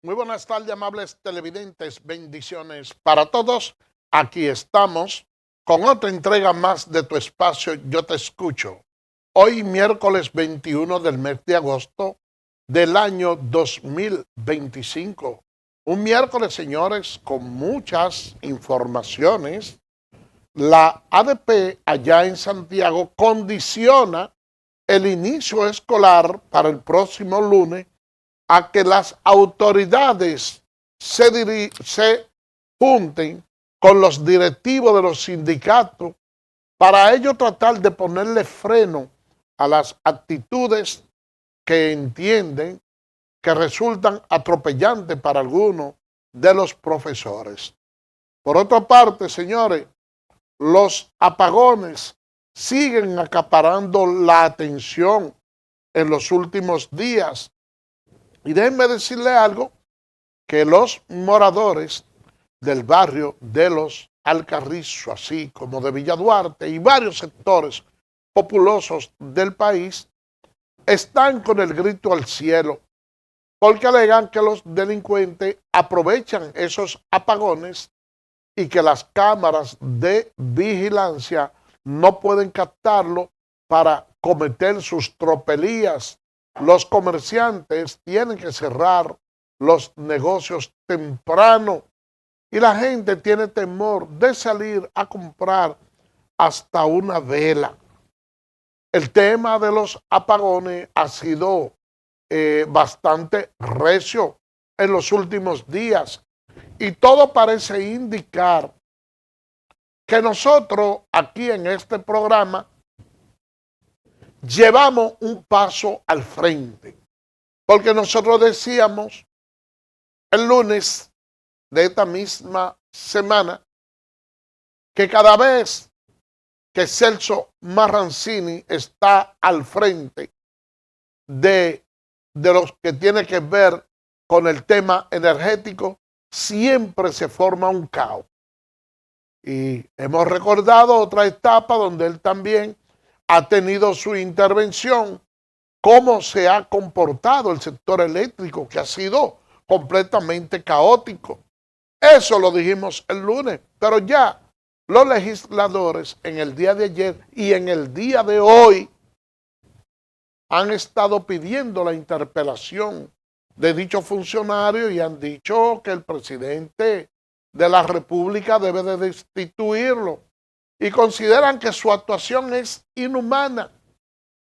Muy buenas tardes, amables televidentes. Bendiciones para todos. Aquí estamos con otra entrega más de tu espacio Yo Te Escucho. Hoy, miércoles 21 del mes de agosto del año 2025. Un miércoles, señores, con muchas informaciones. La ADP allá en Santiago condiciona el inicio escolar para el próximo lunes a que las autoridades se junten con los directivos de los sindicatos para ello tratar de ponerle freno a las actitudes que entienden que resultan atropellantes para algunos de los profesores. Por otra parte, señores, los apagones siguen acaparando la atención en los últimos días. Y déjenme decirle algo, que los moradores del barrio de los Alcarrizos, así como de Villa Duarte y varios sectores populosos del país, están con el grito al cielo, porque alegan que los delincuentes aprovechan esos apagones y que las cámaras de vigilancia no pueden captarlo para cometer sus tropelías. Los comerciantes tienen que cerrar los negocios temprano y la gente tiene temor de salir a comprar hasta una vela. El tema de los apagones ha sido bastante recio en los últimos días y todo parece indicar que nosotros aquí en este programa llevamos un paso al frente, porque nosotros decíamos el lunes de esta misma semana que cada vez que Celso Marrancini está al frente de los que tiene que ver con el tema energético, siempre se forma un caos. Y hemos recordado otra etapa donde él también ha tenido su intervención, cómo se ha comportado el sector eléctrico, que ha sido completamente caótico. Eso lo dijimos el lunes, pero ya los legisladores en el día de ayer y en el día de hoy han estado pidiendo la interpelación de dicho funcionario y han dicho que el presidente de la República debe de destituirlo y consideran que su actuación es inhumana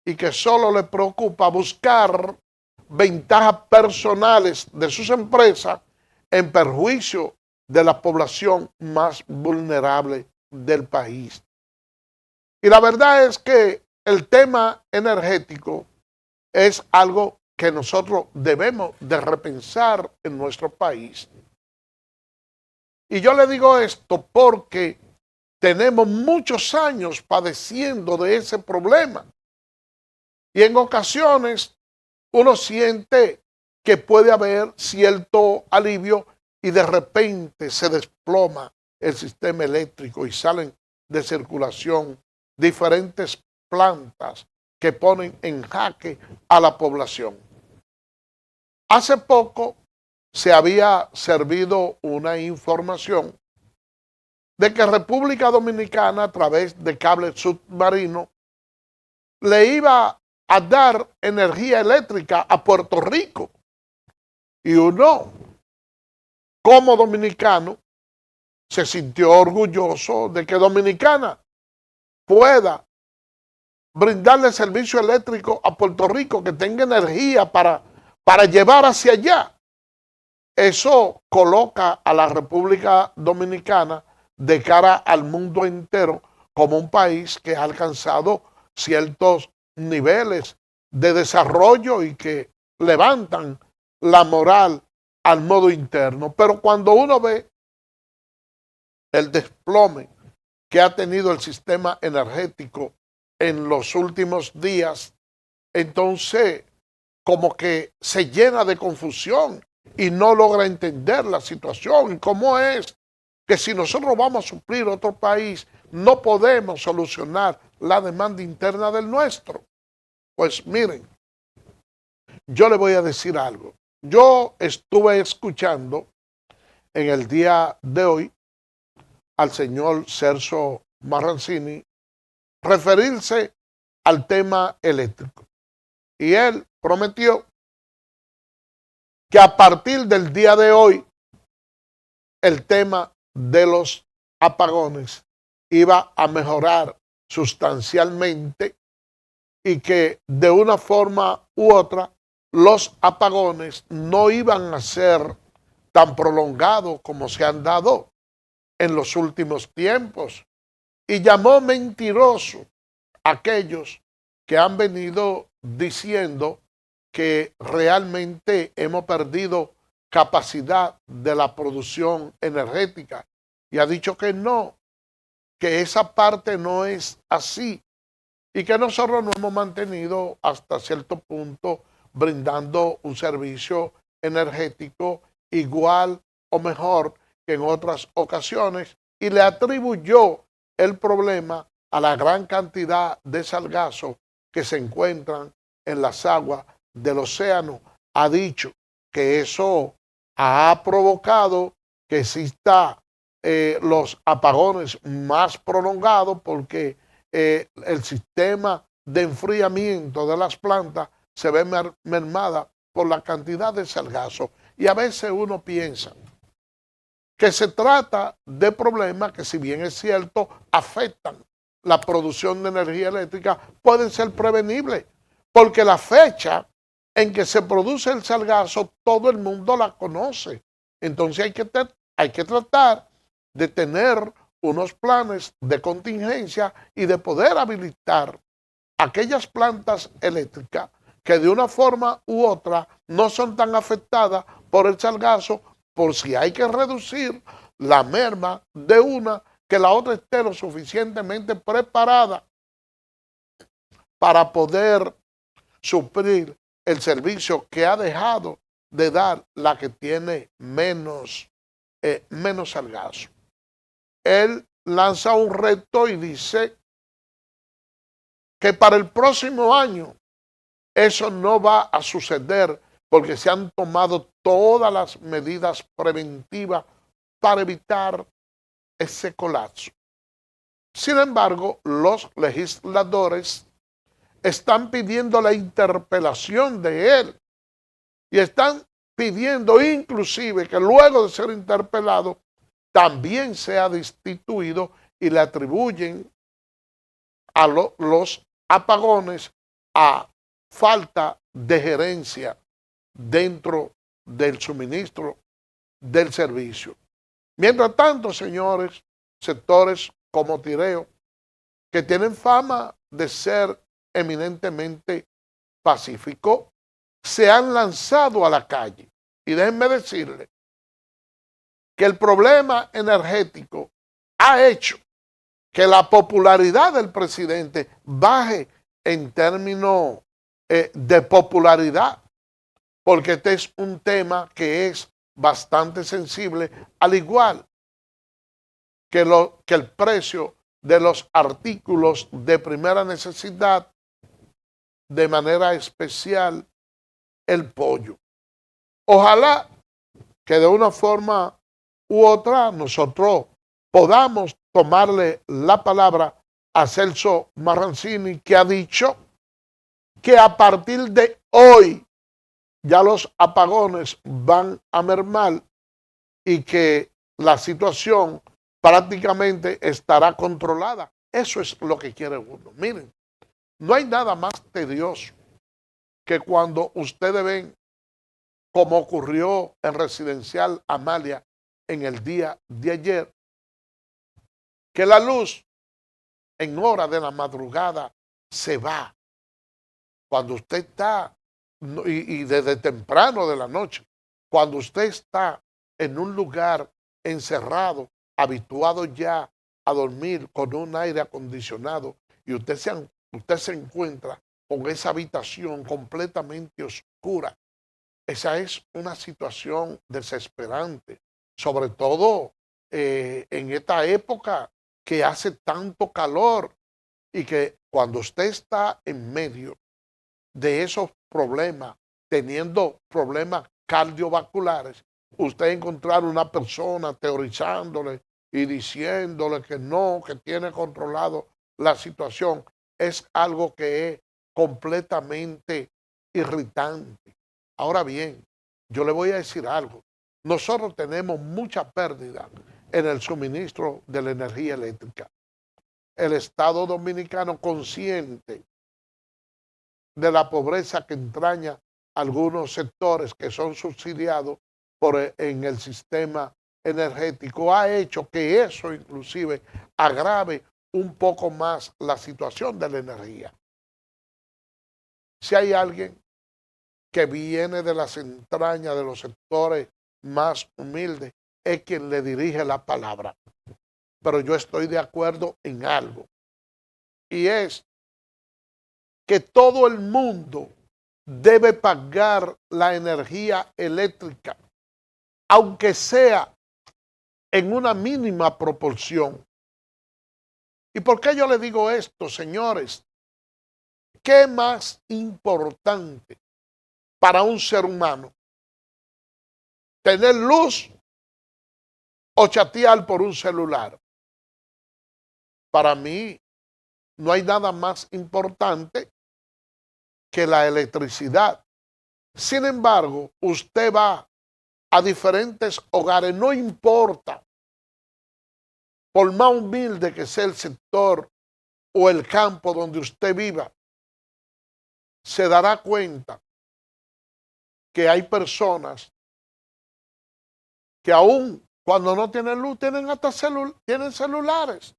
y que solo le preocupa buscar ventajas personales de sus empresas en perjuicio de la población más vulnerable del país. Y la verdad es que el tema energético es algo que nosotros debemos de repensar en nuestro país. Y yo le digo esto porque tenemos muchos años padeciendo de ese problema. Y en ocasiones uno siente que puede haber cierto alivio y de repente se desploma el sistema eléctrico y salen de circulación diferentes plantas que ponen en jaque a la población. Hace poco se había servido una información de que República Dominicana, a través de cable submarino, le iba a dar energía eléctrica a Puerto Rico. Y uno, como dominicano, se sintió orgulloso de que Dominicana pueda brindarle servicio eléctrico a Puerto Rico, que tenga energía para llevar hacia allá. Eso coloca a la República Dominicana de cara al mundo entero como un país que ha alcanzado ciertos niveles de desarrollo y que levantan la moral al modo interno. Pero cuando uno ve el desplome que ha tenido el sistema energético en los últimos días, entonces como que se llena de confusión y no logra entender la situación y cómo es que si nosotros vamos a suplir otro país, no podemos solucionar la demanda interna del nuestro. Pues miren, yo le voy a decir algo. Yo estuve escuchando en el día de hoy al señor Celso Marrancini referirse al tema eléctrico. Y él prometió que a partir del día de hoy el tema de los apagones iba a mejorar sustancialmente y que de una forma u otra los apagones no iban a ser tan prolongados como se han dado en los últimos tiempos. Y llamó mentiroso a aquellos que han venido diciendo que realmente hemos perdido capacidad de la producción energética. Y ha dicho que no, que esa parte no es así y que nosotros nos hemos mantenido hasta cierto punto brindando un servicio energético igual o mejor que en otras ocasiones, y le atribuyó el problema a la gran cantidad de sargazos que se encuentran en las aguas del océano. Ha dicho que eso ha provocado que exista los apagones más prolongados porque el sistema de enfriamiento de las plantas se ve mermada por la cantidad de sargazo. Y a veces uno piensa que se trata de problemas que, si bien es cierto, afectan la producción de energía eléctrica, pueden ser prevenibles, porque la fecha en que se produce el sargazo todo el mundo la conoce. Entonces hay que tratar de tener unos planes de contingencia y de poder habilitar aquellas plantas eléctricas que de una forma u otra no son tan afectadas por el sargazo, por si hay que reducir la merma de una, que la otra esté lo suficientemente preparada para poder suplir el servicio que ha dejado de dar la que tiene menos sargazo. Él lanza un reto y dice que para el próximo año eso no va a suceder porque se han tomado todas las medidas preventivas para evitar ese colapso. Sin embargo, los legisladores están pidiendo la interpelación de él y están pidiendo inclusive que luego de ser interpelado también sea destituido, y le atribuyen a los apagones a falta de gerencia dentro del suministro del servicio. Mientras tanto, señores, sectores como Tireo, que tienen fama de ser eminentemente pacíficos, se han lanzado a la calle. Y déjenme decirles que el problema energético ha hecho que la popularidad del presidente baje en términos de popularidad, porque este es un tema que es bastante sensible, al igual que el precio de los artículos de primera necesidad, de manera especial el pollo. Ojalá que de una forma u otra nosotros podamos tomarle la palabra a Celso Marrancini, que ha dicho que a partir de hoy ya los apagones van a mermar y que la situación prácticamente estará controlada. Eso es lo que quiere uno. Miren, no hay nada más tedioso que cuando ustedes ven, como ocurrió en Residencial Amalia en el día de ayer, que la luz en hora de la madrugada se va. Cuando usted está, y desde temprano de la noche, cuando usted está en un lugar encerrado, habituado ya a dormir con un aire acondicionado, y usted se encuentra con esa habitación completamente oscura, esa es una situación desesperante, sobre todo en esta época que hace tanto calor, y que cuando usted está en medio de esos problemas, teniendo problemas cardiovasculares, usted encontrar una persona teorizándole y diciéndole que no, que tiene controlado la situación, es algo que es completamente irritante. Ahora bien, yo le voy a decir algo. Nosotros tenemos mucha pérdida en el suministro de la energía eléctrica. El Estado Dominicano, consciente de la pobreza que entraña algunos sectores que son subsidiados en el sistema energético, ha hecho que eso inclusive agrave un poco más la situación de la energía. Si hay alguien que viene de las entrañas de los sectores más humildes, es quien le dirige la palabra. Pero yo estoy de acuerdo en algo, y es que todo el mundo debe pagar la energía eléctrica, aunque sea en una mínima proporción. ¿Y por qué yo le digo esto, señores? ¿Qué más importante para un ser humano? ¿Tener luz o chatear por un celular? Para mí no hay nada más importante que la electricidad. Sin embargo, usted va a diferentes hogares, no importa, por más humilde que sea el sector o el campo donde usted viva, se dará cuenta que hay personas que aún cuando no tienen luz tienen hasta tienen celulares.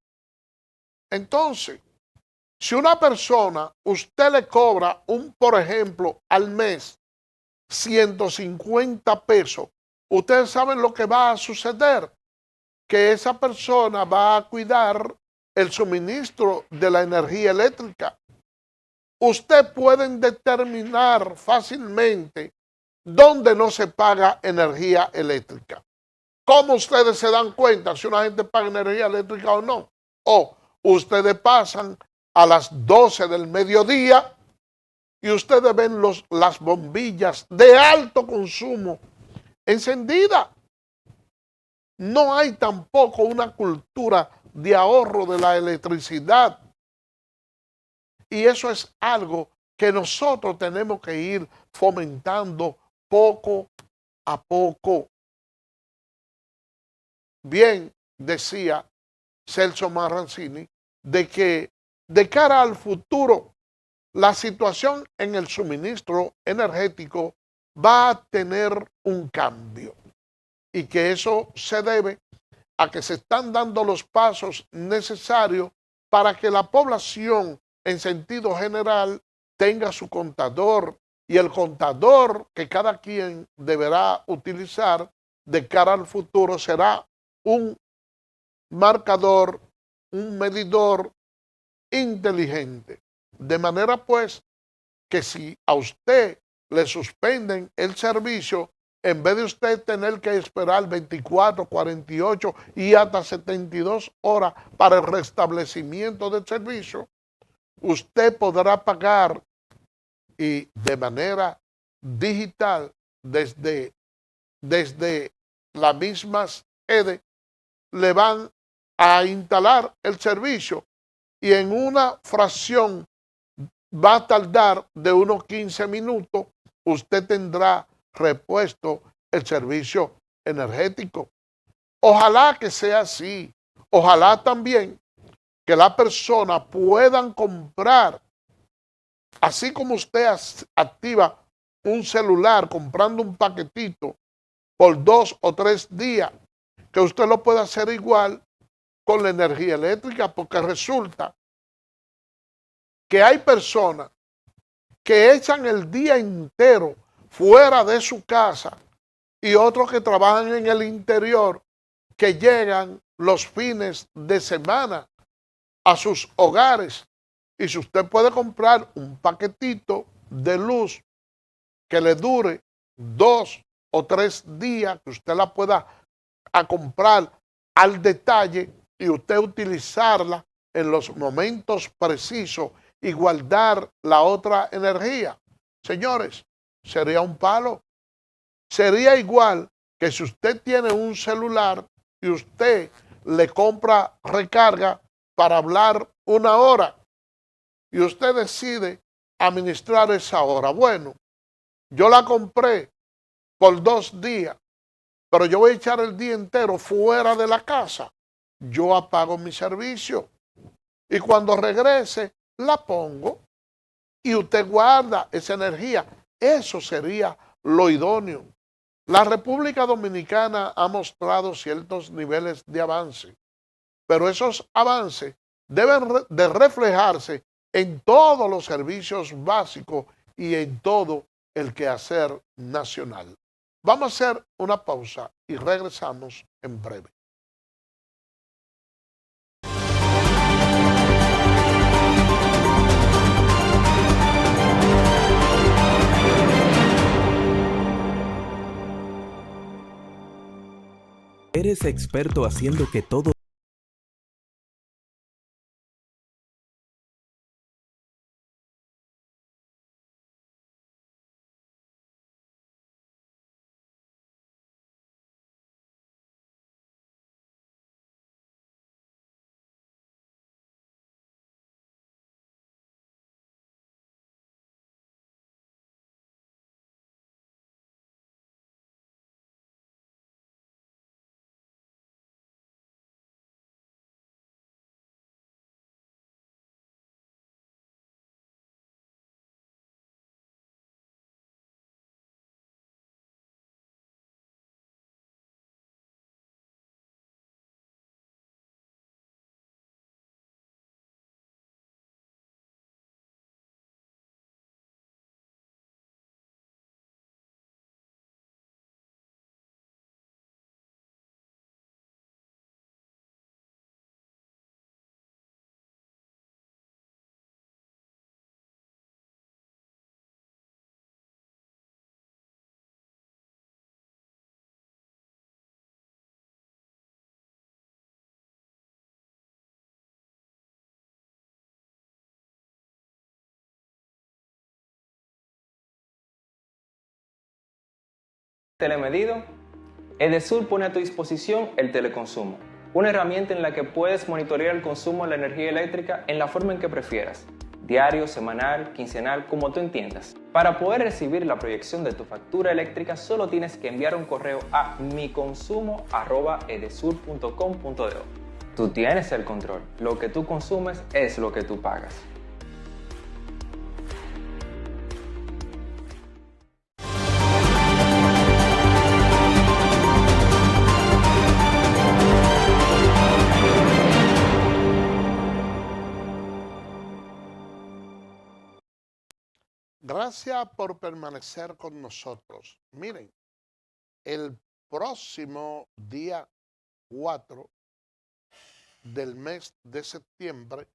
Entonces, si una persona, usted le cobra por ejemplo, al mes 150 pesos, ustedes saben lo que va a suceder, que esa persona va a cuidar el suministro de la energía eléctrica. Usted pueden determinar fácilmente dónde no se paga energía eléctrica. ¿Cómo ustedes se dan cuenta si una gente paga energía eléctrica o no? O ustedes pasan a las 12 del mediodía y ustedes ven las bombillas de alto consumo encendidas. No hay tampoco una cultura de ahorro de la electricidad. Y eso es algo que nosotros tenemos que ir fomentando poco a poco. Bien decía Celso Marrancini de que de cara al futuro la situación en el suministro energético va a tener un cambio y que eso se debe a que se están dando los pasos necesarios para que la población en sentido general tenga su contador, y el contador que cada quien deberá utilizar de cara al futuro será un marcador, un medidor inteligente. De manera pues que si a usted le suspenden el servicio, en vez de usted tener que esperar 24, 48 y hasta 72 horas para el restablecimiento del servicio, usted podrá pagar y de manera digital desde las mismas EDE le van a instalar el servicio y en una fracción va a tardar de unos 15 minutos, usted tendrá repuesto el servicio energético. Ojalá que sea así. Ojalá también que la persona puedan comprar, así como usted activa un celular comprando un paquetito por 2 o 3 días, que usted lo pueda hacer igual con la energía eléctrica, porque resulta que hay personas que echan el día entero fuera de su casa y otros que trabajan en el interior, que llegan los fines de semana a sus hogares. Y si usted puede comprar un paquetito de luz que le dure 2 o 3 días, que usted la pueda comprar al detalle y usted utilizarla en los momentos precisos y guardar la otra energía. Señores, sería un palo. Sería igual que si usted tiene un celular y usted le compra recarga para hablar 1 hora y usted decide administrar esa hora. Bueno, yo la compré por 2 días, pero yo voy a echar el día entero fuera de la casa. Yo apago mi servicio y cuando regrese la pongo y usted guarda esa energía. Eso sería lo idóneo. La República Dominicana ha mostrado ciertos niveles de avance, pero esos avances deben de reflejarse en todos los servicios básicos y en todo el quehacer nacional. Vamos a hacer una pausa y regresamos en breve. Eres experto haciendo que todo Telemedido, Edesur pone a tu disposición el teleconsumo, una herramienta en la que puedes monitorear el consumo de la energía eléctrica en la forma en que prefieras, diario, semanal, quincenal, como tú entiendas. Para poder recibir la proyección de tu factura eléctrica solo tienes que enviar un correo a miconsumo@edesur.com.do. Tú tienes el control, lo que tú consumes es lo que tú pagas. Gracias por permanecer con nosotros. Miren, el próximo día 4 del mes de septiembre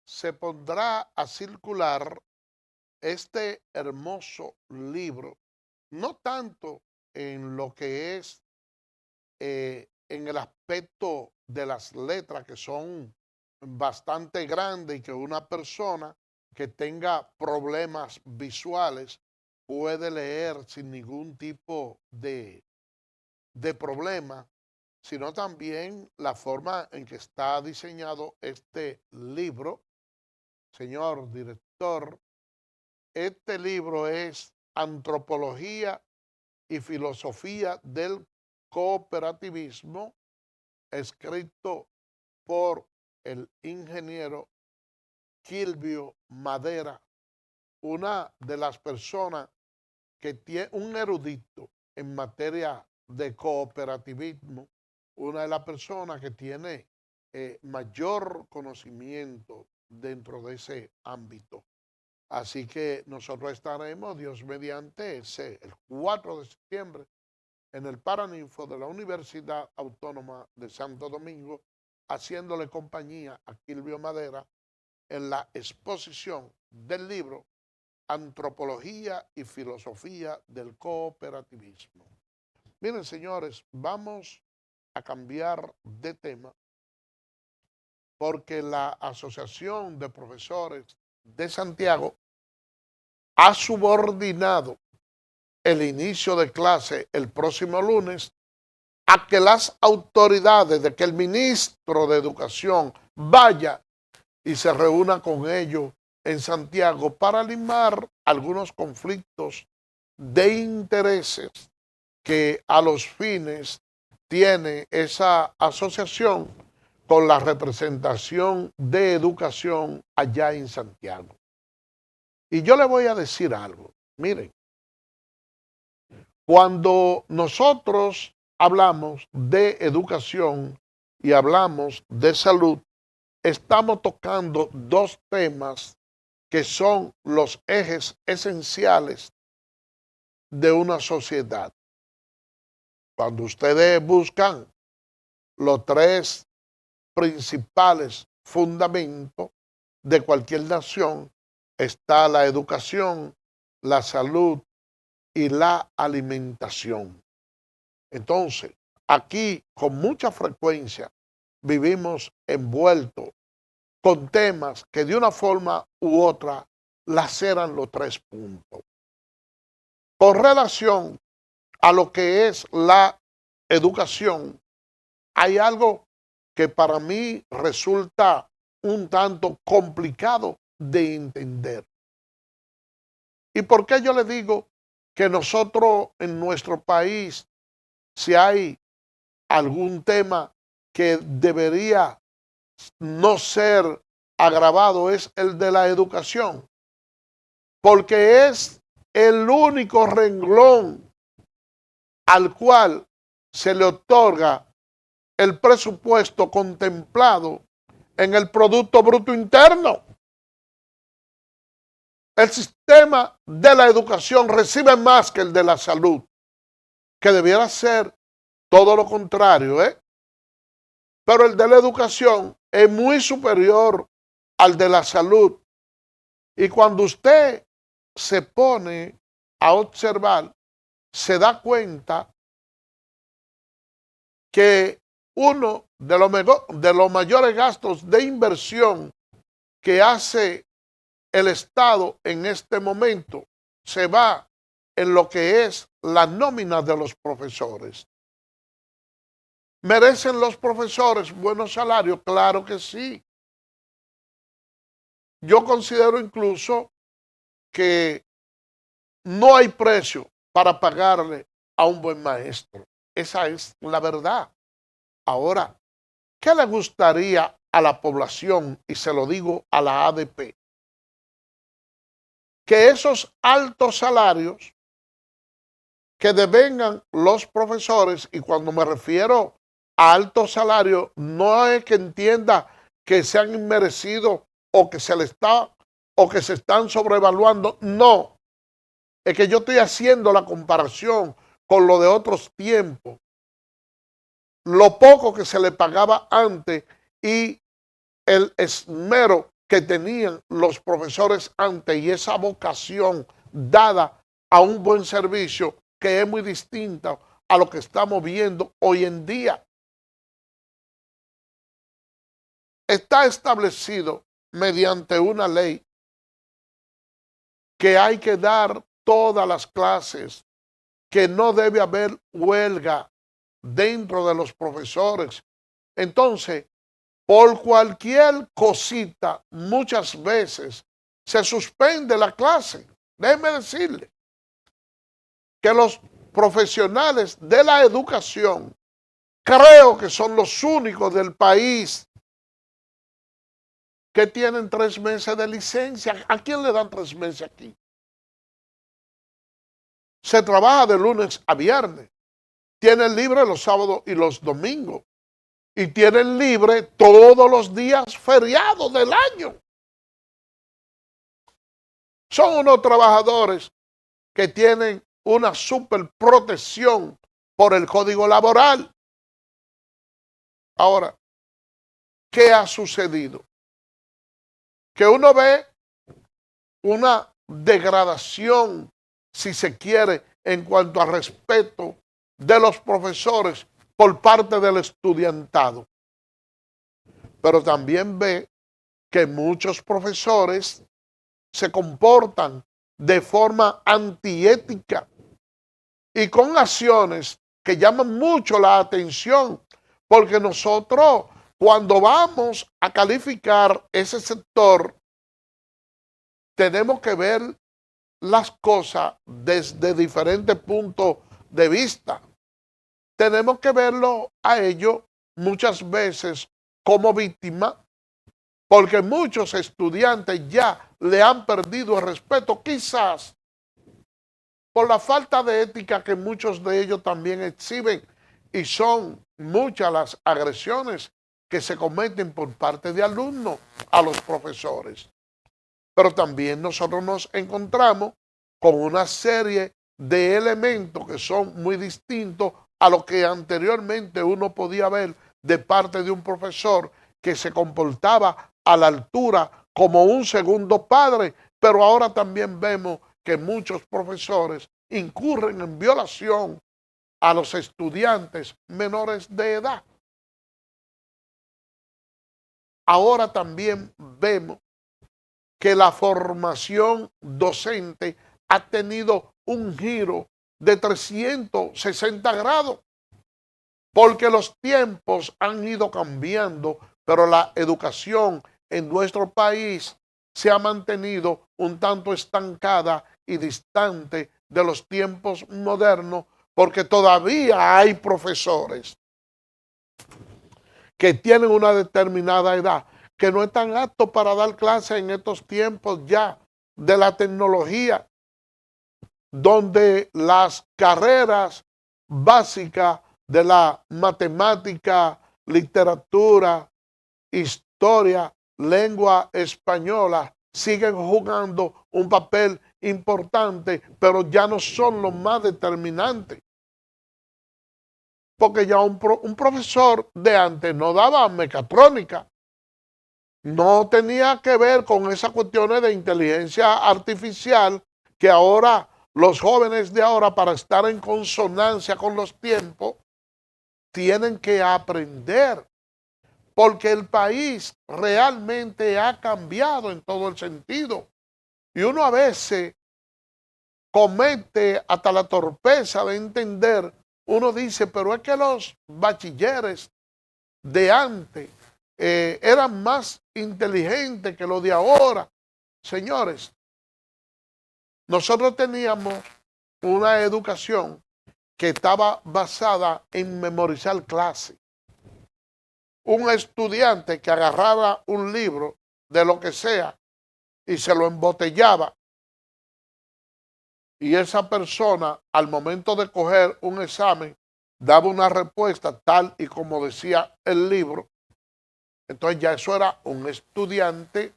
se pondrá a circular este hermoso libro, no tanto en lo que es en el aspecto de las letras que son bastante grandes y que una persona que tenga problemas visuales puede leer sin ningún tipo de problema, sino también la forma en que está diseñado este libro. Señor director, este libro es Antropología y Filosofía del Cooperativismo, escrito por el ingeniero Quilvio Madera, una de las personas que tiene un erudito en materia de cooperativismo, una de las personas que tiene mayor conocimiento dentro de ese ámbito. Así que nosotros estaremos, Dios mediante, el 4 de septiembre en el Paraninfo de la Universidad Autónoma de Santo Domingo, haciéndole compañía a Quilvio Madera en la exposición del libro Antropología y Filosofía del Cooperativismo. Miren, señores, vamos a cambiar de tema porque la Asociación de Profesores de Santiago ha subordinado el inicio de clase el próximo lunes, a que las autoridades, de que el ministro de Educación vaya y se reúna con ellos en Santiago para limar algunos conflictos de intereses que a los fines tiene esa asociación con la representación de educación allá en Santiago. Y yo le voy a decir algo, miren, cuando nosotros hablamos de educación y hablamos de salud, estamos tocando dos temas que son los ejes esenciales de una sociedad. Cuando ustedes buscan los tres principales fundamentos de cualquier nación, está la educación, la salud y la alimentación. Entonces, aquí con mucha frecuencia vivimos envueltos con temas que de una forma u otra laceran los tres puntos. Con relación a lo que es la educación, hay algo que para mí resulta un tanto complicado de entender. ¿Y por qué yo le digo que nosotros en nuestro país, si hay algún tema que debería no ser agravado, es el de la educación? Porque es el único renglón al cual se le otorga el presupuesto contemplado en el Producto Bruto Interno. El sistema de la educación recibe más que el de la salud, que debiera ser todo lo contrario, ¿eh? Pero el de la educación es muy superior al de la salud. Y cuando usted se pone a observar, se da cuenta que uno de los mayores gastos de inversión que hace el Estado en este momento se va en lo que es la nómina de los profesores. ¿Merecen los profesores buenos salarios? Claro que sí. Yo considero incluso que no hay precio para pagarle a un buen maestro. Esa es la verdad. Ahora, ¿qué le gustaría a la población? Y se lo digo a la ADP. Que esos altos salarios que devengan los profesores, y cuando me refiero a altos salarios, no es que entienda que se han inmerecido o que se están sobrevaluando, no. Es que yo estoy haciendo la comparación con lo de otros tiempos. Lo poco que se le pagaba antes y el esmero que tenían los profesores antes y esa vocación dada a un buen servicio que es muy distinta a lo que estamos viendo hoy en día. Está establecido mediante una ley que hay que dar todas las clases, que no debe haber huelga dentro de los profesores. Entonces, por cualquier cosita, muchas veces se suspende la clase. Déjeme decirle que los profesionales de la educación creo que son los únicos del país que tienen 3 meses de licencia. ¿A quién le dan 3 meses aquí? Se trabaja de lunes a viernes. Tienen libre los sábados y los domingos. Y tienen libre todos los días feriados del año. Son unos trabajadores que tienen una super protección por el Código Laboral. Ahora, ¿qué ha sucedido? Que uno ve una degradación, si se quiere, en cuanto al respeto de los profesores por parte del estudiantado. Pero también ve que muchos profesores se comportan de forma antiética y con acciones que llaman mucho la atención, porque nosotros cuando vamos a calificar ese sector, tenemos que ver las cosas desde diferentes puntos de vista. Tenemos que verlo a ellos muchas veces como víctima, porque muchos estudiantes ya le han perdido el respeto, quizás por la falta de ética que muchos de ellos también exhiben, y son muchas las agresiones que se cometen por parte de alumnos a los profesores. Pero también nosotros nos encontramos con una serie de elementos que son muy distintos a lo que anteriormente uno podía ver de parte de un profesor que se comportaba a la altura como un segundo padre, pero ahora también vemos que muchos profesores incurren en violación a los estudiantes menores de edad. Ahora también vemos que la formación docente ha tenido un giro de 360 grados, porque los tiempos han ido cambiando, pero la educación en nuestro país se ha mantenido un tanto estancada y distante de los tiempos modernos, porque todavía hay profesores que tienen una determinada edad, que no están aptos para dar clases en estos tiempos ya de la tecnología, donde las carreras básicas de la matemática, literatura, historia, lengua española siguen jugando un papel importante, pero ya no son los más determinantes. Porque ya un profesor de antes no daba mecatrónica, no tenía que ver con esas cuestiones de inteligencia artificial que ahora los jóvenes de ahora, para estar en consonancia con los tiempos, tienen que aprender, porque el país realmente ha cambiado en todo el sentido. Y uno a veces comete hasta la torpeza de entender. Uno dice, pero es que los bachilleres de antes eran más inteligentes que los de ahora. Señores, nosotros teníamos una educación que estaba basada en memorizar clases. Un estudiante que agarraba un libro de lo que sea y se lo embotellaba, y esa persona al momento de coger un examen daba una respuesta tal y como decía el libro, entonces ya eso era un estudiante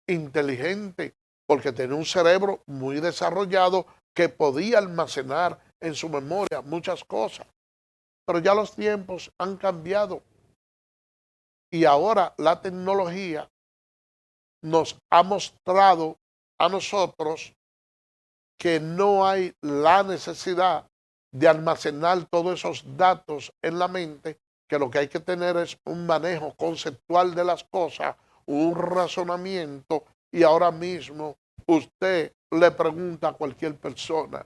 inteligente, porque tenía un cerebro muy desarrollado que podía almacenar en su memoria muchas cosas. Pero ya los tiempos han cambiado y ahora la tecnología nos ha mostrado a nosotros que no hay la necesidad de almacenar todos esos datos en la mente, que lo que hay que tener es un manejo conceptual de las cosas, un razonamiento, y ahora mismo usted le pregunta a cualquier persona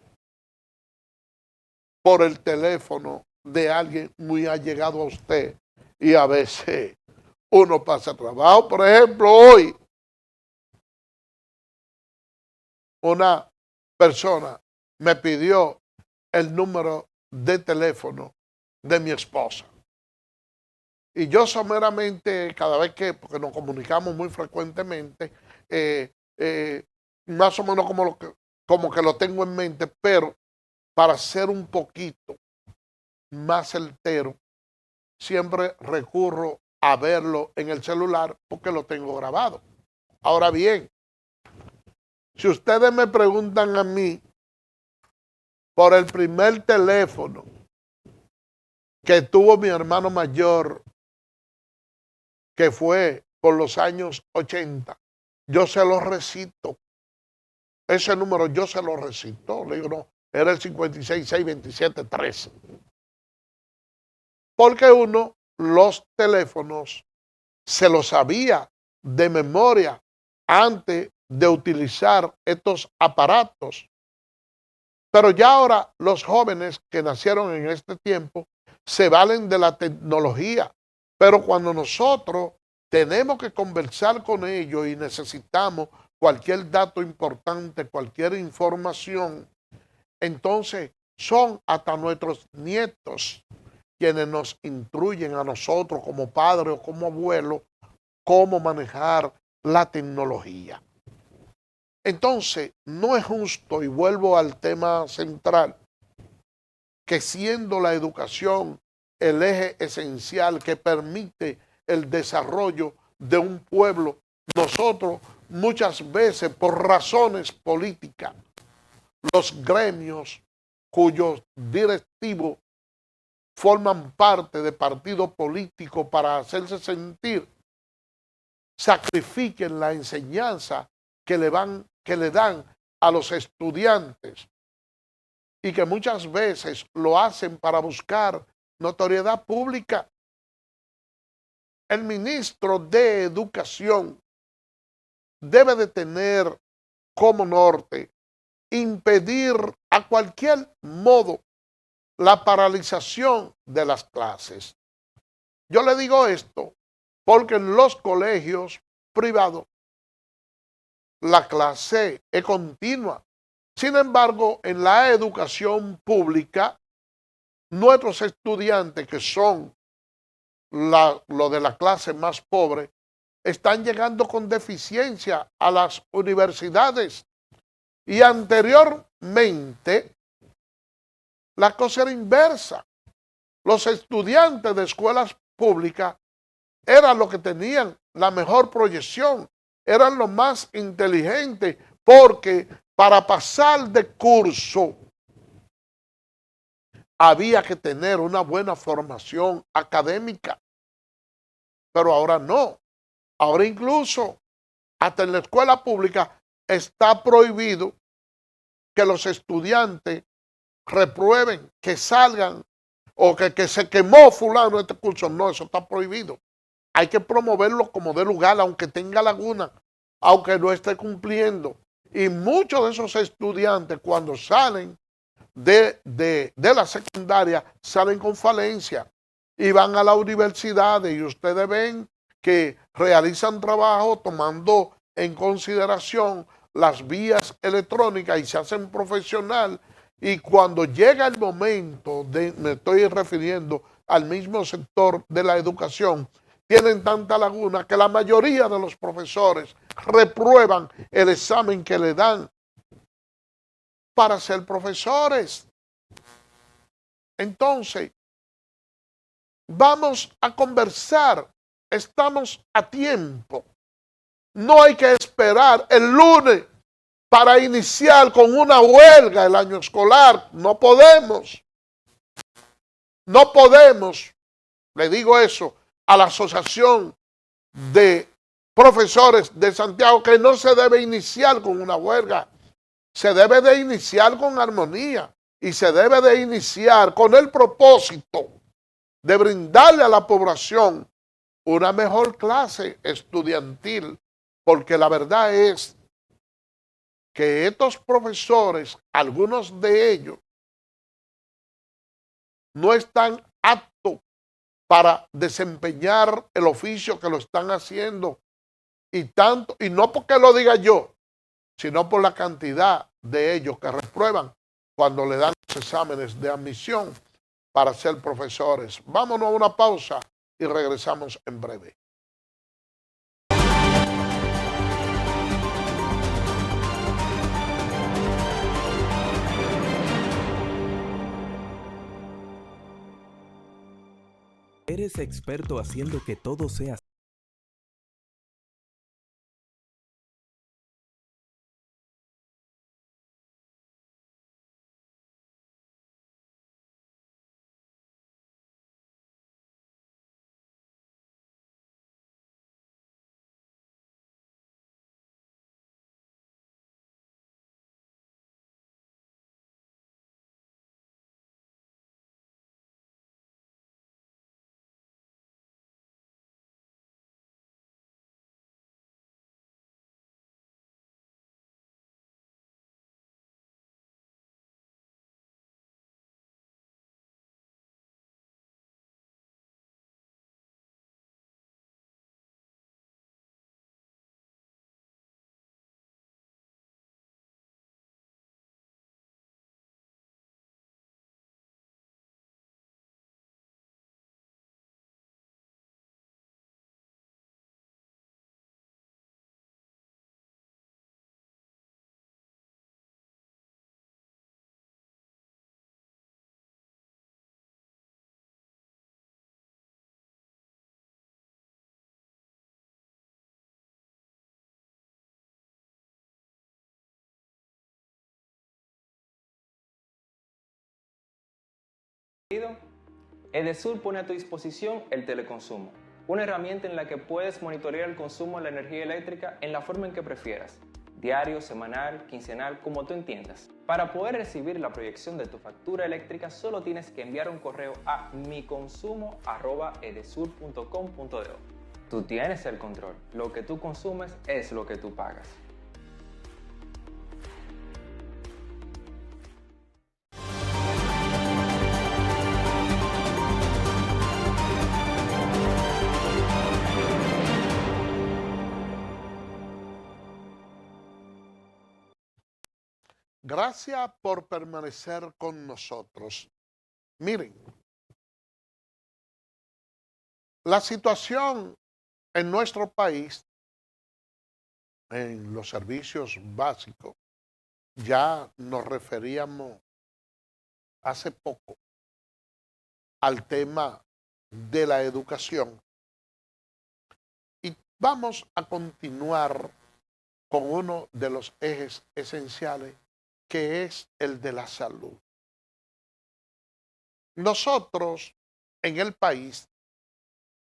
por el teléfono de alguien muy allegado a usted, y a veces uno pasa trabajo. Por ejemplo, hoy una persona me pidió el número de teléfono de mi esposa. Y yo someramente, cada vez que, porque nos comunicamos muy frecuentemente, más o menos como que lo tengo en mente, pero para ser un poquito más certero, siempre recurro a verlo en el celular porque lo tengo grabado. Ahora bien, si ustedes me preguntan a mí por el primer teléfono que tuvo mi hermano mayor, que fue por los años 80, yo se lo recito. Ese número yo se lo recito. Le digo, no, era el 5662713. Porque uno, los teléfonos, se los sabía de memoria antes de utilizar estos aparatos. Pero ya ahora los jóvenes que nacieron en este tiempo se valen de la tecnología. Pero cuando nosotros tenemos que conversar con ellos y necesitamos cualquier dato importante, cualquier información, entonces son hasta nuestros nietos quienes nos instruyen a nosotros como padres o como abuelos cómo manejar la tecnología. Entonces, no es justo, y vuelvo al tema central, que siendo la educación el eje esencial que permite el desarrollo de un pueblo, nosotros muchas veces por razones políticas, los gremios cuyos directivos forman parte de partidos políticos para hacerse sentir, sacrifiquen la enseñanza que le dan a los estudiantes y que muchas veces lo hacen para buscar notoriedad pública. El ministro de Educación debe de tener como norte impedir a cualquier modo la paralización de las clases. Yo le digo esto porque en los colegios privados la clase es continua. Sin embargo, en la educación pública, nuestros estudiantes, que son lo de la clase más pobre, están llegando con deficiencia a las universidades. Y anteriormente, la cosa era inversa. Los estudiantes de escuelas públicas eran los que tenían la mejor proyección, eran los más inteligentes, porque para pasar de curso había que tener una buena formación académica. Pero ahora no. Ahora incluso, hasta en la escuela pública, está prohibido que los estudiantes reprueben, que salgan, o que se quemó fulano este curso. No, eso está prohibido. Hay que promoverlo como de lugar, aunque tenga laguna, aunque no esté cumpliendo. Y muchos de esos estudiantes, cuando salen de la secundaria, salen con falencia y van a la universidad, y ustedes ven que realizan trabajo tomando en consideración las vías electrónicas y se hacen profesional. Y cuando llega el momento me estoy refiriendo al mismo sector de la educación, tienen tanta laguna que la mayoría de los profesores reprueban el examen que le dan para ser profesores. Entonces, vamos a conversar, estamos a tiempo. No hay que esperar el lunes para iniciar con una huelga el año escolar. No podemos. No podemos, le digo eso a la Asociación de Profesores de Santiago, que no se debe iniciar con una huelga. Se debe de iniciar con armonía y se debe de iniciar con el propósito de brindarle a la población una mejor clase estudiantil, porque la verdad es que estos profesores, algunos de ellos, no están aptos para desempeñar el oficio que lo están haciendo, y tanto, y no porque lo diga yo, sino por la cantidad de ellos que reprueban cuando le dan los exámenes de admisión para ser profesores. Vámonos a una pausa y regresamos en breve. Eres experto haciendo que todo sea Edesur pone a tu disposición el teleconsumo, una herramienta en la que puedes monitorear el consumo de la energía eléctrica en la forma en que prefieras, diario, semanal, quincenal, como tú entiendas. Para poder recibir la proyección de tu factura eléctrica, solo tienes que enviar un correo a miconsumo@edesur.com.do. Tú tienes el control, lo que tú consumes es lo que tú pagas. Gracias por permanecer con nosotros. Miren, la situación en nuestro país, en los servicios básicos, ya nos referíamos hace poco al tema de la educación. Y vamos a continuar con uno de los ejes esenciales, que es el de la salud. Nosotros en el país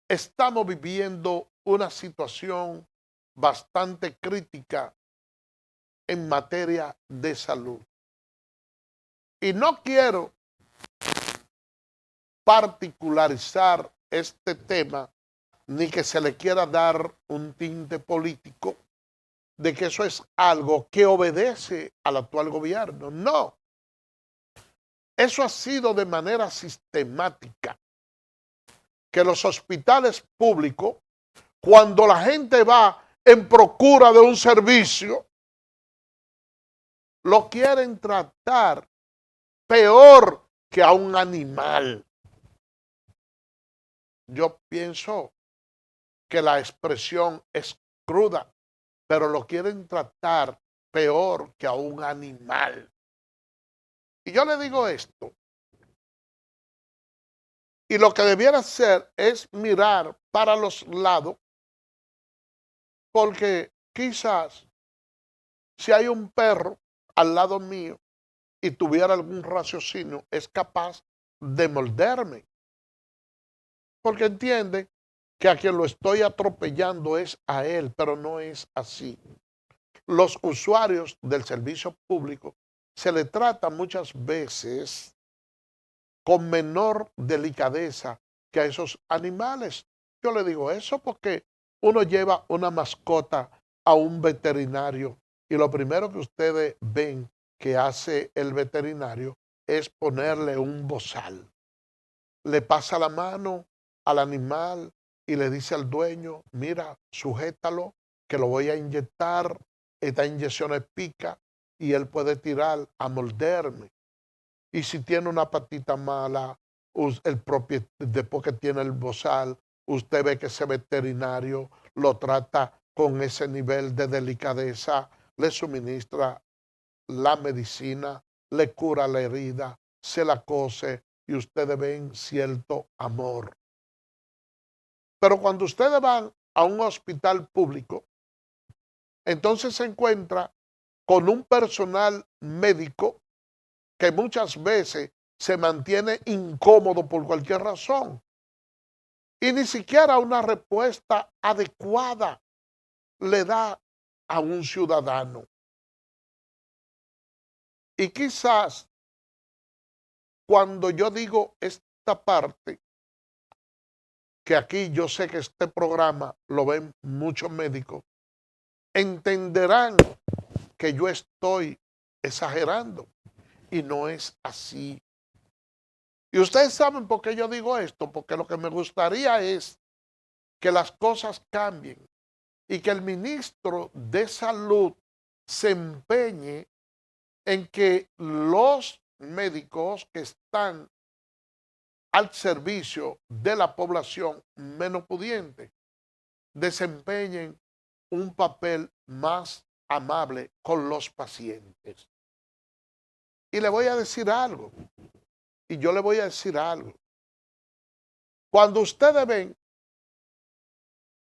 estamos viviendo una situación bastante crítica en materia de salud. Y no quiero particularizar este tema ni que se le quiera dar un tinte político de que eso es algo que obedece al actual gobierno. No. Eso ha sido de manera sistemática. Que los hospitales públicos, cuando la gente va en procura de un servicio, lo quieren tratar peor que a un animal. Yo pienso que la expresión es cruda, pero lo quieren tratar peor que a un animal. Y yo le digo esto, y lo que debiera hacer es mirar para los lados, porque quizás si hay un perro al lado mío y tuviera algún raciocinio, es capaz de morderme, porque entiende que a quien lo estoy atropellando es a él, pero no es así. Los usuarios del servicio público se le trata muchas veces con menor delicadeza que a esos animales. Yo le digo eso porque uno lleva una mascota a un veterinario y lo primero que ustedes ven que hace el veterinario es ponerle un bozal. Le pasa la mano al animal y le dice al dueño, mira, sujétalo, que lo voy a inyectar, esta inyección es pica y él puede tirar a morderme. Y si tiene una patita mala, después que tiene el bozal, usted ve que ese veterinario lo trata con ese nivel de delicadeza, le suministra la medicina, le cura la herida, se la cose y ustedes ven cierto amor. Pero cuando ustedes van a un hospital público, entonces se encuentra con un personal médico que muchas veces se mantiene incómodo por cualquier razón y ni siquiera una respuesta adecuada le da a un ciudadano. Y quizás cuando yo digo esta parte, que aquí yo sé que este programa lo ven muchos médicos, entenderán que yo estoy exagerando y no es así. Y ustedes saben por qué yo digo esto, porque lo que me gustaría es que las cosas cambien y que el ministro de Salud se empeñe en que los médicos que están al servicio de la población menos pudiente desempeñen un papel más amable con los pacientes. Y le voy a decir algo, y yo le voy a decir algo. Cuando ustedes ven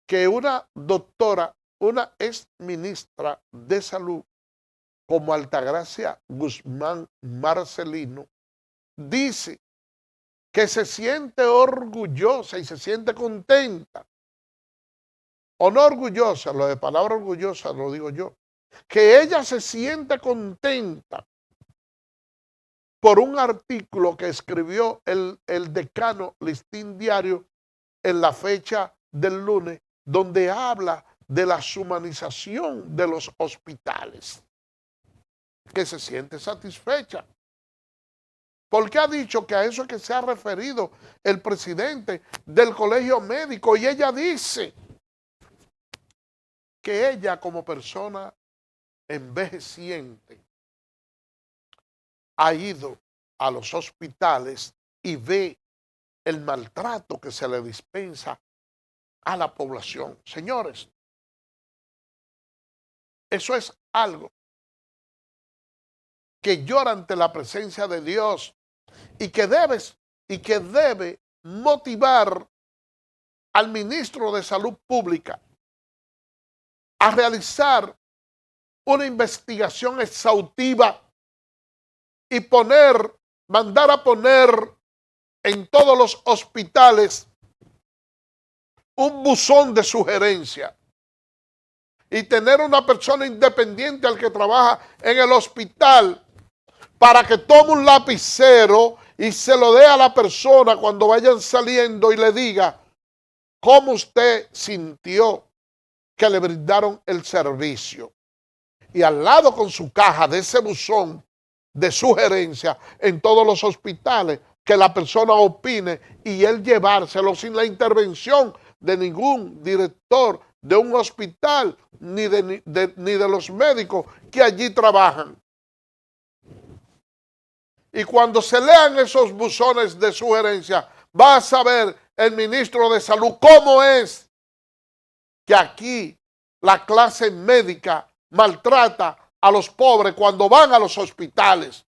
que una doctora, una ex ministra de Salud, como Altagracia Guzmán Marcelino, dice que se siente orgullosa y se siente contenta, o no orgullosa, lo de palabra orgullosa lo digo yo, que ella se siente contenta por un artículo que escribió el decano Listín Diario en la fecha del lunes, donde habla de la deshumanización de los hospitales, que se siente satisfecha. Porque ha dicho que a eso es que se ha referido el presidente del colegio médico, y ella dice que ella como persona envejeciente ha ido a los hospitales y ve el maltrato que se le dispensa a la población. Señores, eso es algo que llora ante la presencia de Dios y que debe motivar al ministro de Salud Pública a realizar una investigación exhaustiva y mandar a poner en todos los hospitales un buzón de sugerencia y tener una persona independiente al que trabaja en el hospital para que tome un lapicero y se lo dé a la persona cuando vayan saliendo y le diga cómo usted sintió que le brindaron el servicio. Y al lado con su caja de ese buzón de sugerencia en todos los hospitales, que la persona opine y él llevárselo sin la intervención de ningún director de un hospital ni de los médicos que allí trabajan. Y cuando se lean esos buzones de sugerencia, va a saber el ministro de Salud cómo es que aquí la clase médica maltrata a los pobres cuando van a los hospitales.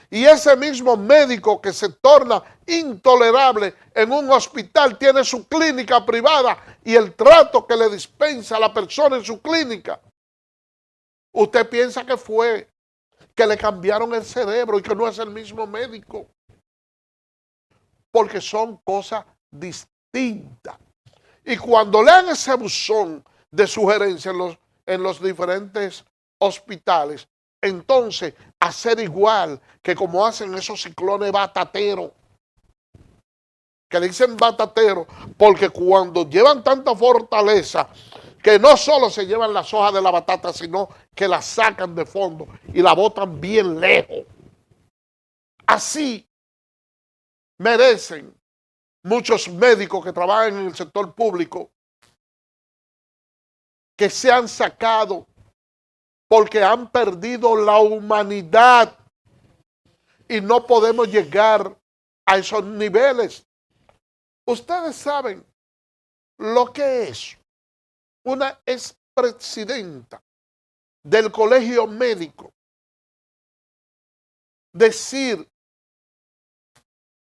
Y ese mismo médico que se torna intolerable en un hospital tiene su clínica privada y el trato que le dispensa a la persona en su clínica. Usted piensa que fue que le cambiaron el cerebro y que no es el mismo médico, porque son cosas distintas. Y cuando lean ese buzón de sugerencias en los diferentes hospitales, entonces hacer igual que como hacen esos ciclones batateros, que le dicen batateros, porque cuando llevan tanta fortaleza, que no solo se llevan las hojas de la batata, sino que la sacan de fondo y la botan bien lejos. Así merecen muchos médicos que trabajan en el sector público que se han sacado porque han perdido la humanidad y no podemos llegar a esos niveles. Ustedes saben lo que es una expresidenta del colegio médico decir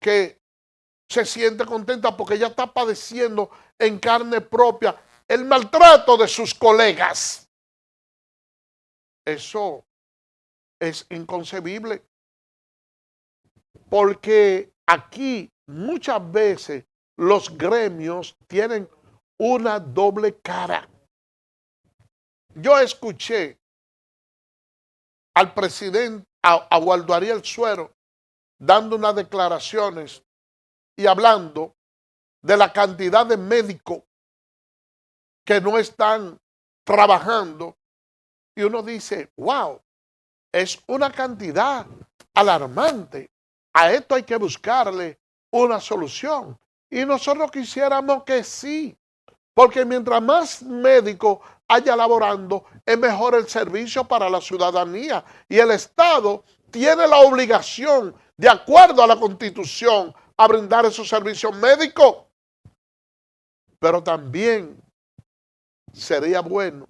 que se siente contenta porque ella está padeciendo en carne propia el maltrato de sus colegas. Eso es inconcebible, porque aquí muchas veces los gremios tienen una doble cara. Yo escuché al presidente, a Waldo Ariel Suero, dando unas declaraciones y hablando de la cantidad de médicos que no están trabajando. Y uno dice, wow, es una cantidad alarmante. A esto hay que buscarle una solución. Y nosotros quisiéramos que sí, porque mientras más médicos haya laborando, es mejor el servicio para la ciudadanía. Y el Estado tiene la obligación, de acuerdo a la Constitución, a brindar esos servicios médicos. Pero también sería bueno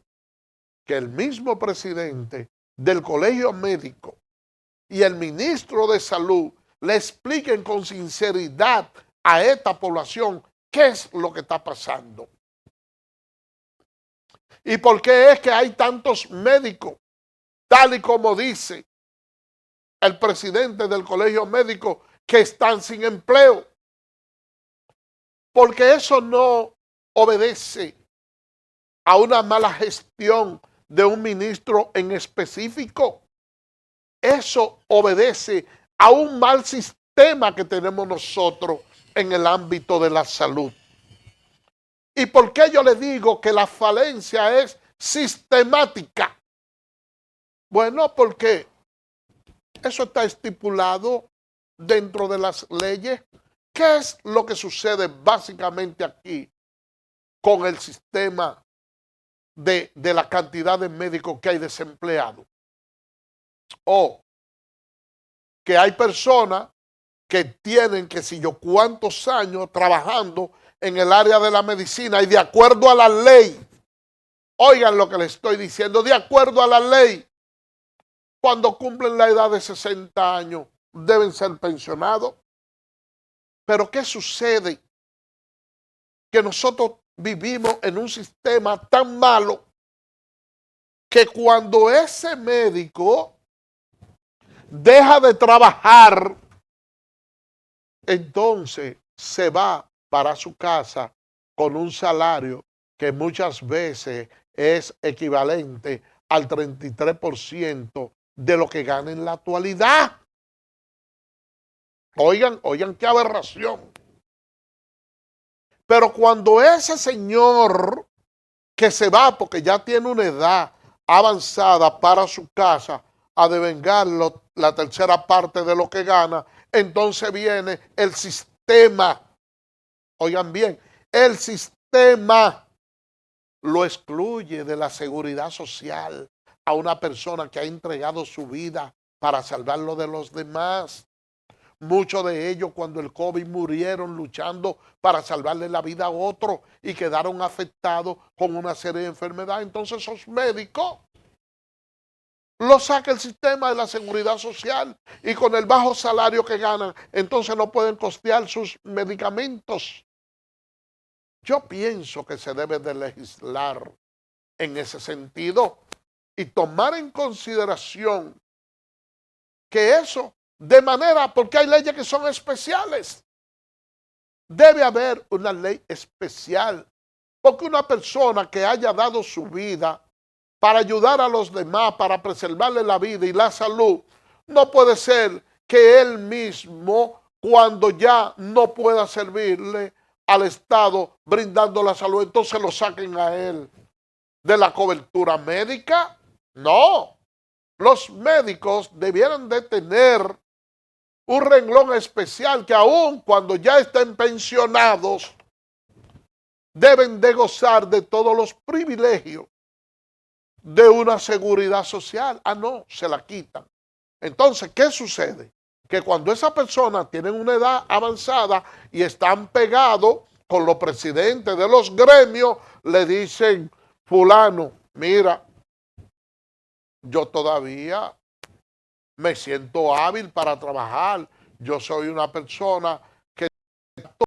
que el mismo presidente del colegio médico y el ministro de Salud le expliquen con sinceridad a esta población qué es lo que está pasando. ¿Y por qué es que hay tantos médicos, tal y como dice el presidente del colegio médico que están sin empleo. Porque eso no obedece a una mala gestión de un ministro en específico. Eso obedece a un mal sistema que tenemos nosotros en el ámbito de la salud. ¿Y por qué yo le digo que la falencia es sistemática? Bueno, porque eso está estipulado dentro de las leyes. ¿Qué es lo que sucede básicamente aquí con el sistema de la cantidad de médicos que hay desempleados? O que hay personas que tienen que si yo cuántos años trabajando en el área de la medicina y de acuerdo a la ley, oigan lo que les estoy diciendo, de acuerdo a la ley, cuando cumplen la edad de 60 años deben ser pensionados. Pero ¿qué sucede? Que nosotros vivimos en un sistema tan malo que cuando ese médico deja de trabajar, entonces se va para su casa con un salario que muchas veces es equivalente al 33% de lo que gana en la actualidad. Oigan qué aberración. Pero cuando ese señor que se va porque ya tiene una edad avanzada para su casa a devengar la tercera parte de lo que gana, entonces viene el sistema. Oigan bien, el sistema lo excluye de la seguridad social a una persona que ha entregado su vida para salvarlo de los demás. Muchos de ellos cuando el COVID murieron luchando para salvarle la vida a otro y quedaron afectados con una serie de enfermedades. Entonces esos médicos los saca el sistema de la seguridad social y con el bajo salario que ganan, entonces no pueden costear sus medicamentos. Yo pienso que se debe de legislar en ese sentido y tomar en consideración que eso de manera, porque hay leyes que son especiales. Debe haber una ley especial, porque una persona que haya dado su vida para ayudar a los demás, para preservarle la vida y la salud, no puede ser que él mismo, cuando ya no pueda servirle al Estado brindando la salud, entonces lo saquen a él de la cobertura médica. No, los médicos debieran de tener un renglón especial que aun cuando ya estén pensionados, deben de gozar de todos los privilegios de una seguridad social. Ah, no, se la quitan. Entonces, ¿qué sucede? Que cuando esa persona tiene una edad avanzada y están pegados con los presidentes de los gremios, le dicen, fulano, mira, yo todavía me siento hábil para trabajar. Yo soy una persona que está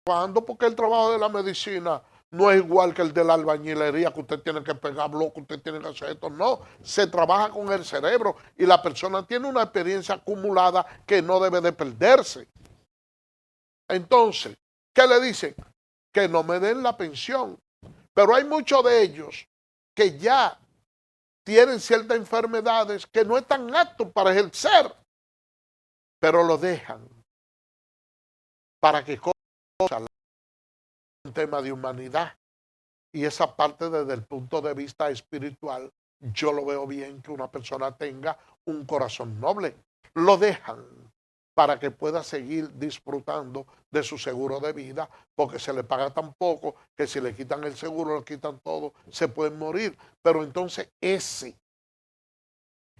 trabajando porque el trabajo de la medicina no es igual que el de la albañilería, que usted tiene que pegar bloques, usted tiene que hacer esto. No, se trabaja con el cerebro y la persona tiene una experiencia acumulada que no debe de perderse. Entonces, ¿qué le dicen? Que no me den la pensión. Pero hay muchos de ellos que ya tienen ciertas enfermedades que no están aptos para ejercer, pero lo dejan para que cosa un tema de humanidad. Y esa parte desde el punto de vista espiritual, yo lo veo bien que una persona tenga un corazón noble. Lo dejan para que pueda seguir disfrutando de su seguro de vida, porque se le paga tan poco que si le quitan el seguro, le quitan todo, se pueden morir. Pero entonces ese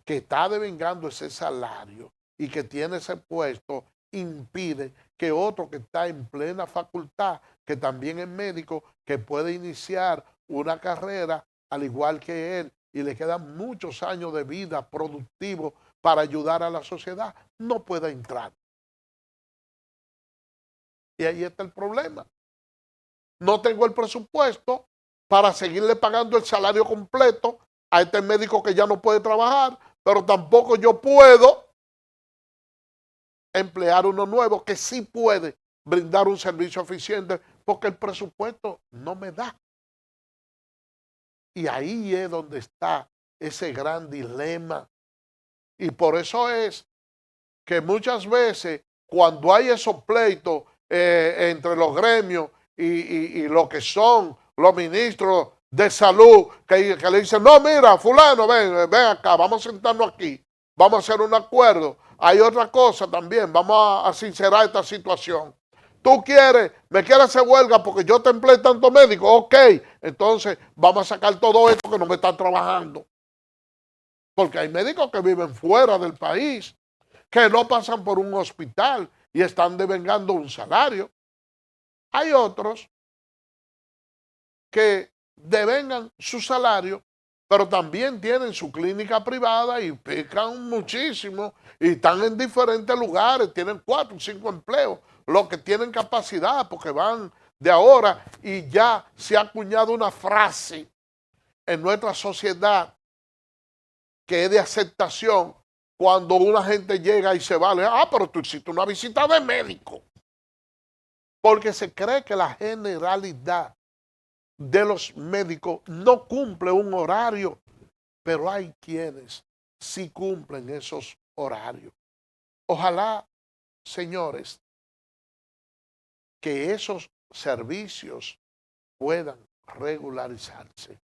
que está devengando ese salario y que tiene ese puesto, impide que otro que está en plena facultad, que también es médico, que puede iniciar una carrera al igual que él y le quedan muchos años de vida productivo para ayudar a la sociedad, no pueda entrar. Y ahí está el problema. No tengo el presupuesto para seguirle pagando el salario completo a este médico que ya no puede trabajar, pero tampoco yo puedo emplear uno nuevo que sí puede brindar un servicio eficiente porque el presupuesto no me da. Y ahí es donde está ese gran dilema. Y por eso es que muchas veces cuando hay esos pleitos entre los gremios y lo que son los ministros de salud, que le dicen, no, mira, fulano, ven acá, vamos a sentarnos aquí, vamos a hacer un acuerdo. Hay otra cosa también, vamos a sincerar esta situación. Tú me quieres hacer huelga porque yo te empleé tanto médico, ok, entonces vamos a sacar todo esto que no me están trabajando. Porque hay médicos que viven fuera del país, que no pasan por un hospital y están devengando un salario. Hay otros que devengan su salario, pero también tienen su clínica privada y pican muchísimo y están en diferentes lugares, tienen 4 o 5 empleos, los que tienen capacidad porque van de ahora y ya se ha acuñado una frase en nuestra sociedad que es de aceptación cuando una gente llega y se va, pero tú hiciste una visita de médico. Porque se cree que la generalidad de los médicos no cumple un horario, pero hay quienes sí cumplen esos horarios. Ojalá, señores, que esos servicios puedan regularizarse.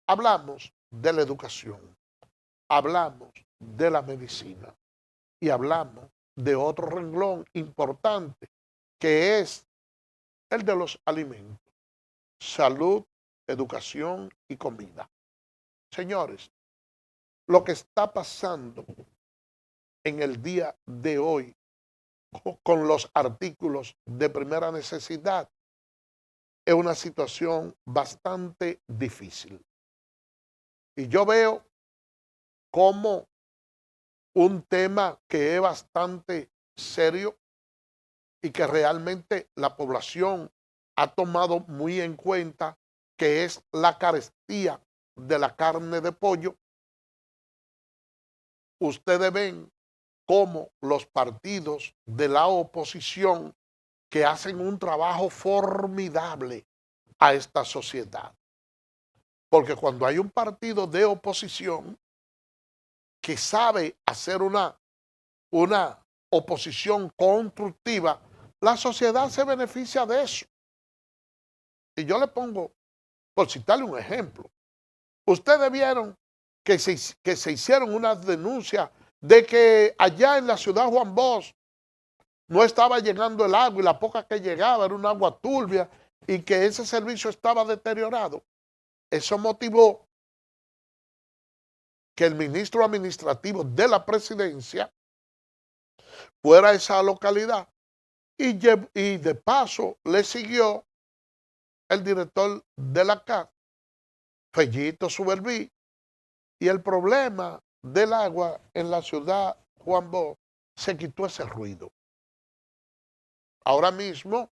Hablamos de la educación, hablamos de la medicina y hablamos de otro renglón importante que es el de los alimentos. Salud, educación y comida. Señores, lo que está pasando en el día de hoy con los artículos de primera necesidad es una situación bastante difícil. Y yo veo como un tema que es bastante serio y que realmente la población ha tomado muy en cuenta, que es la carestía de la carne de pollo. Ustedes ven cómo los partidos de la oposición que hacen un trabajo formidable a esta sociedad. Porque cuando hay un partido de oposición que sabe hacer una oposición constructiva, la sociedad se beneficia de eso. Y yo le pongo, por citarle un ejemplo, ustedes vieron que se hicieron unas denuncias de que allá en la ciudad Juan Bosch no estaba llegando el agua y la poca que llegaba era un agua turbia y que ese servicio estaba deteriorado. Eso motivó que el ministro administrativo de la presidencia fuera a esa localidad y de paso le siguió el director de la CAT, Fellito Suberví, y el problema del agua en la ciudad Juan Bosch se quitó ese ruido. Ahora mismo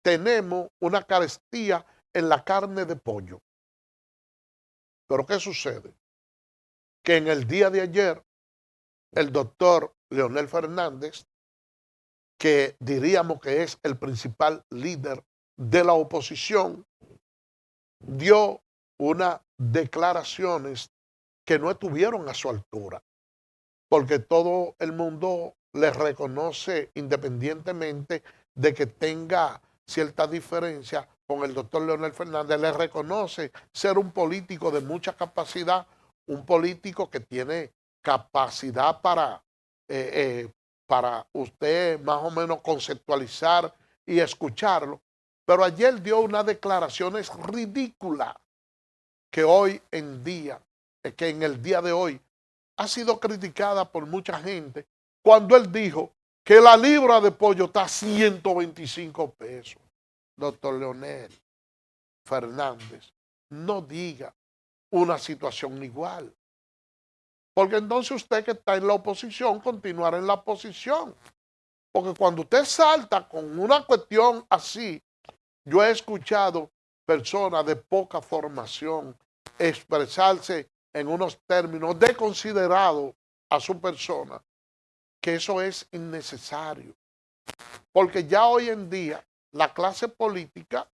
tenemos una carestía en la carne de pollo. Pero ¿qué sucede? Que en el día de ayer, el doctor Leonel Fernández, que diríamos que es el principal líder de la oposición, dio unas declaraciones que no estuvieron a su altura, porque todo el mundo le reconoce, independientemente de que tenga cierta diferencia con el doctor Leonel Fernández, le reconoce ser un político de mucha capacidad, un político que tiene capacidad para usted más o menos conceptualizar y escucharlo. Pero ayer dio unas declaraciones ridículas que hoy en día, que en el día de hoy ha sido criticada por mucha gente cuando él dijo que la libra de pollo está a 125 pesos. Doctor Leonel Fernández, no diga una situación igual. Porque entonces usted que está en la oposición continuará en la oposición. Porque cuando usted salta con una cuestión así, yo he escuchado personas de poca formación expresarse en unos términos desconsiderados a su persona, que eso es innecesario. Porque ya hoy en día la clase política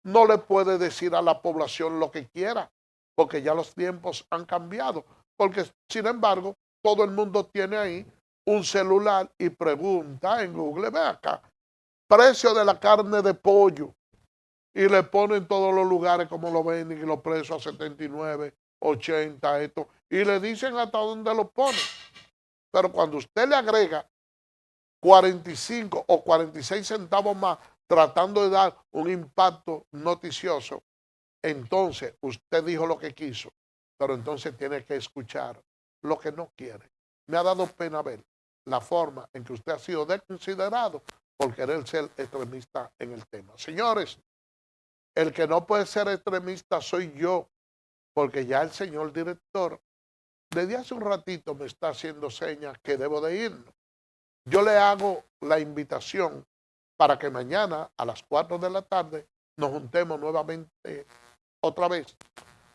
no le puede decir a la población lo que quiera, porque ya los tiempos han cambiado. Porque, sin embargo, todo el mundo tiene ahí un celular y pregunta en Google, ve acá, precio de la carne de pollo, y le ponen en todos los lugares como lo venden y los precios a 79, 80, esto, y le dicen hasta dónde lo ponen. Pero cuando usted le agrega 45 o 46 centavos más tratando de dar un impacto noticioso, entonces usted dijo lo que quiso, pero entonces tiene que escuchar lo que no quiere. Me ha dado pena ver la forma en que usted ha sido desconsiderado por querer ser extremista en el tema. Señores, el que no puede ser extremista soy yo, porque ya el señor director desde hace un ratito me está haciendo señas que debo de irnos. Yo le hago la invitación para que mañana a las 4 de la tarde nos juntemos nuevamente otra vez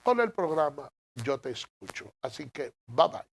con el programa Yo Te Escucho. Así que bye bye.